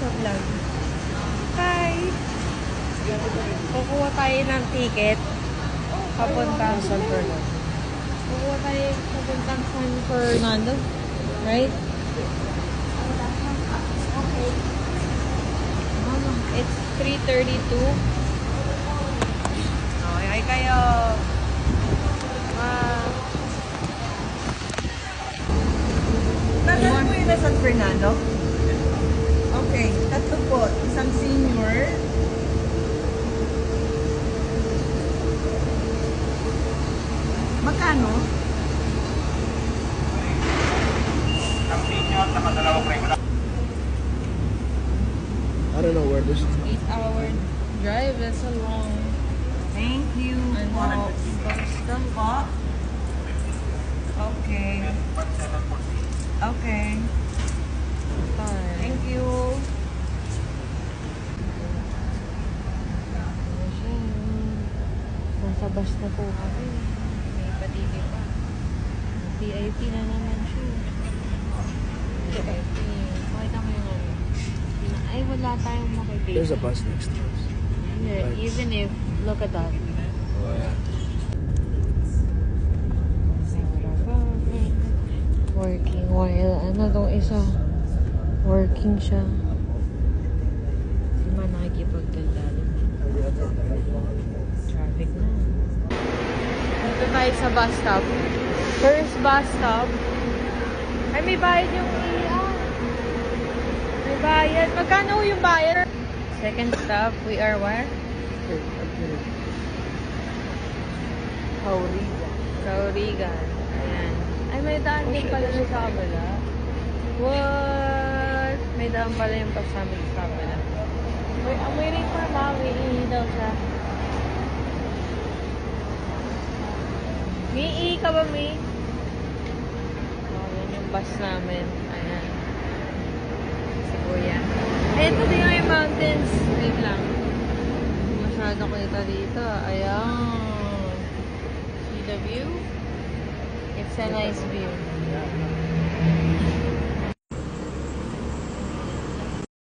sa vlog. Hi! Kukuha tayo ng ticket. Papunta. San Fernando. Kukuha tayo papuntang San Fernando. Right? Okay. It's 3:32. Okay, ay kayo. Tatlo po yun na San Fernando? Okay, tatlo po. Isang senior. Magkano? Ang senior, nakadalawang regular. I don't know where this is. 8-hour drive. That's a long. Thank you. Ano? Basta. Po. Okay. Okay. Thank you. Nasa bus na po kami. May patili pa. VIP na naman siya. VIP. Makita mo yung ano. Ay, wala tayong makikita. There's a bus next to us. Yeah, even if, look at that. Oh, yeah. Working while, ano tong isa? Working siya. Si Man nakikipagdala. Traffic na. Dito tayo sa bus stop. First bus stop. Ay, may bayad yung iya. May bayad. Magkano yung bayad? Second stop, we are where? Kaurigan. Ayan. Ay, may daan din pala sa kabila. What? May daan pala yung pasamig sa kabila. Wait, I'm waiting for mommy. Ihi daw siya. Ihi ka ba, Mi? Oh, yan yung bus namin. Ayan. Si Kuya. Ayan, ito din yung mountains. Wait lang. Hindi masyado kita dito. Ayan. See the view? It's a nice view.